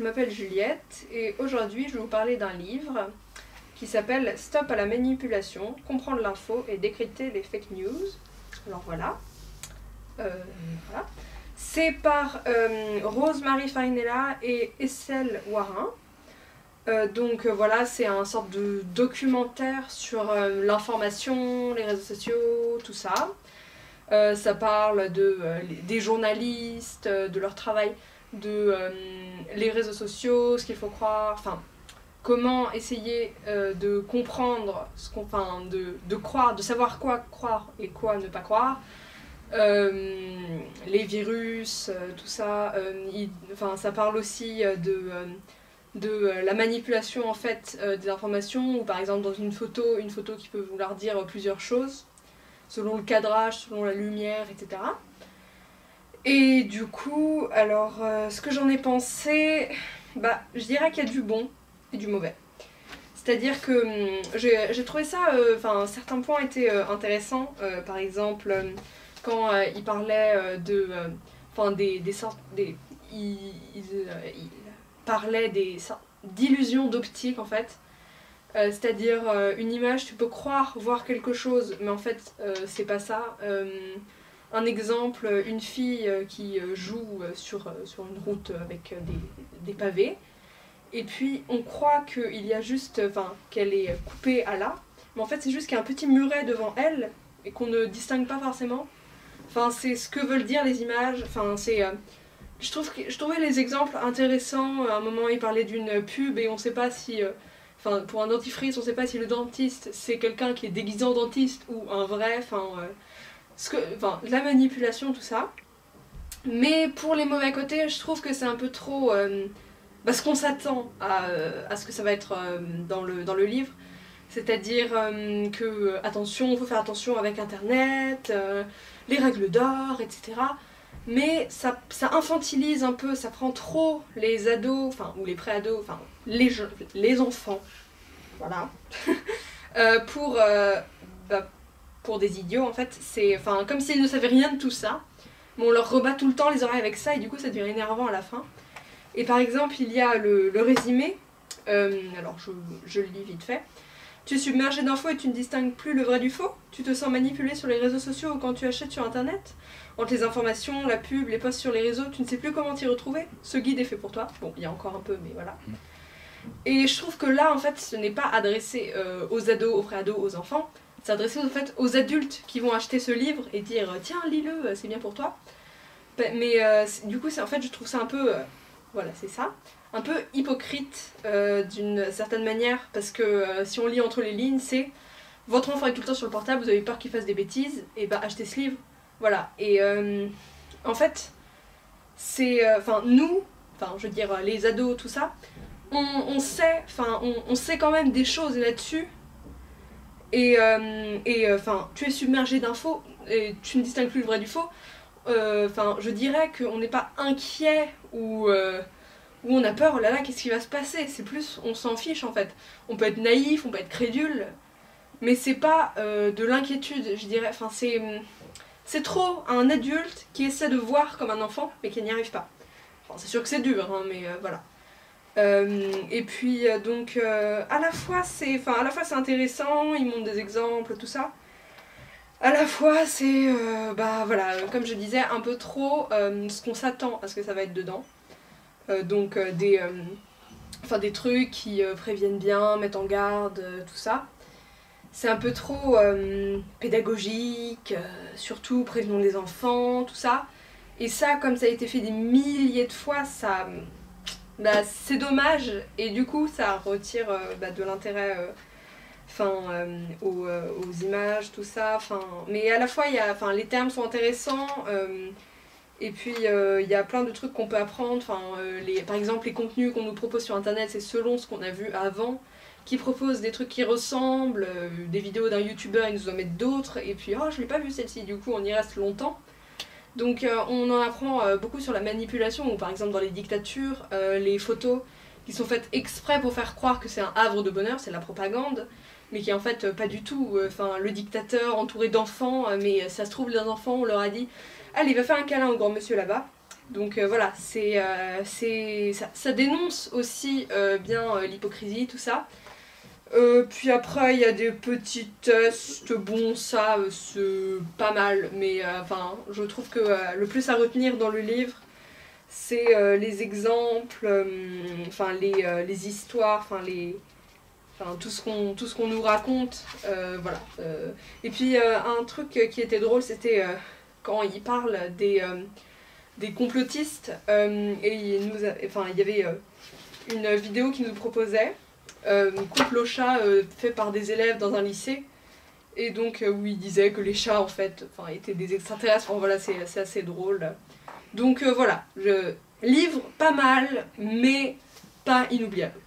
je m'appelle Juliette et aujourd'hui je vais vous parler d'un livre qui s'appelle Stop à la manipulation, comprendre l'info et décrypter les fake news. Alors voilà. Voilà. C'est par Rose-Marie Farinella et Essel Warin. Voilà, c'est un sorte de documentaire sur l'information, les réseaux sociaux, tout ça. Ça parle des journalistes, de leur travail, les réseaux sociaux, ce qu'il faut croire, enfin comment essayer de comprendre de croire, de savoir quoi croire et quoi ne pas croire. Les virus, tout ça. Ça parle aussi de la manipulation en fait des informations, ou par exemple dans une photo qui peut vouloir dire plusieurs choses, selon le cadrage, selon la lumière, etc. Et du coup, alors, ce que j'en ai pensé, je dirais qu'il y a du bon et du mauvais. C'est-à-dire que j'ai trouvé ça, certains points étaient intéressants, par exemple, quand il parlait il parlait d'illusions d'optique en fait. C'est-à-dire une image, tu peux croire voir quelque chose, mais en fait c'est pas ça. Un exemple, une fille qui joue sur une route avec des pavés, et puis on croit qu'il y a juste, qu'elle est coupée à là, mais en fait c'est juste qu'il y a un petit muret devant elle, et qu'on ne distingue pas forcément. C'est ce que veulent dire les images, je trouvais les exemples intéressants. À un moment il parlait d'une pub et on sait pas si... pour un dentifrice, on sait pas si le dentiste c'est quelqu'un qui est déguisé en dentiste ou un vrai, la manipulation, tout ça. Mais pour les mauvais côtés, je trouve que c'est un peu trop... parce qu'on s'attend à ce que ça va être dans le livre. C'est-à-dire que, attention, il faut faire attention avec internet, les règles d'or, etc. Mais ça infantilise un peu, ça prend trop les ados, ou les pré-ados, les enfants, voilà, pour des idiots en fait. C'est comme s'ils ne savaient rien de tout ça, mais on leur rebat tout le temps les oreilles avec ça et du coup ça devient énervant à la fin. Et par exemple il y a le résumé, alors je le lis vite fait. Tu es submergé d'infos et tu ne distingues plus le vrai du faux. Tu te sens manipulé sur les réseaux sociaux ou quand tu achètes sur internet. Entre les informations, la pub, les posts sur les réseaux, tu ne sais plus comment t'y retrouver. Ce guide est fait pour toi. Bon, il y a encore un peu, mais voilà. Et je trouve que là, en fait, ce n'est pas adressé aux ados, aux pré-ados, aux enfants. C'est adressé en fait aux adultes qui vont acheter ce livre et dire « Tiens, lis-le, c'est bien pour toi ». Mais du coup, en fait, je trouve ça un peu... voilà, c'est ça. Un peu hypocrite d'une certaine manière, parce que si on lit entre les lignes, c'est votre enfant est tout le temps sur le portable, vous avez peur qu'il fasse des bêtises, et achetez ce livre, voilà. Et en fait, c'est, nous, je veux dire les ados, tout ça, on sait, on sait quand même des choses là-dessus, et tu es submergé d'infos, et tu ne distingues plus le vrai du faux. Je dirais qu'on n'est pas inquiet ou où on a peur, oh là là, qu'est-ce qui va se passer? C'est plus, on s'en fiche en fait. On peut être naïf, on peut être crédule, mais c'est pas de l'inquiétude, je dirais. C'est trop un adulte qui essaie de voir comme un enfant, mais qui n'y arrive pas. C'est sûr que c'est dur, hein, mais voilà. Et puis à la fois c'est intéressant, ils montrent des exemples, tout ça. À la fois c'est, voilà, comme je disais, un peu trop ce qu'on s'attend à ce que ça va être dedans. Des trucs qui préviennent bien, mettent en garde, tout ça. C'est un peu trop pédagogique, surtout prévenons les enfants, tout ça. Et ça, comme ça a été fait des milliers de fois, c'est dommage. Et du coup, ça retire de l'intérêt aux images, tout ça. Mais à la fois, les termes sont intéressants. Et puis il y a plein de trucs qu'on peut apprendre, par exemple les contenus qu'on nous propose sur internet, c'est selon ce qu'on a vu avant, qui proposent des trucs qui ressemblent, des vidéos d'un youtubeur, ils nous en mettent d'autres, et puis oh je l'ai pas vu celle-ci, du coup on y reste longtemps. Donc on en apprend beaucoup sur la manipulation, ou par exemple dans les dictatures, les photos qui sont faites exprès pour faire croire que c'est un havre de bonheur, c'est la propagande, mais qui en fait pas du tout, le dictateur entouré d'enfants, mais ça se trouve les enfants on leur a dit allez, va faire un câlin au grand monsieur là-bas. Donc voilà, ça dénonce aussi bien l'hypocrisie, tout ça. Puis après, il y a des petits tests, bon ça c'est pas mal, mais enfin je trouve que le plus à retenir dans le livre, c'est les exemples, enfin les histoires, enfin tout ce qu'on nous raconte, voilà. Et puis un truc qui était drôle, c'était quand il parle des complotistes, et il y avait une vidéo qu'il nous proposait, complot chat fait par des élèves dans un lycée, et donc où il disait que les chats en fait étaient des extraterrestres, enfin voilà, c'est assez drôle. Donc voilà, livre pas mal, mais pas inoubliable.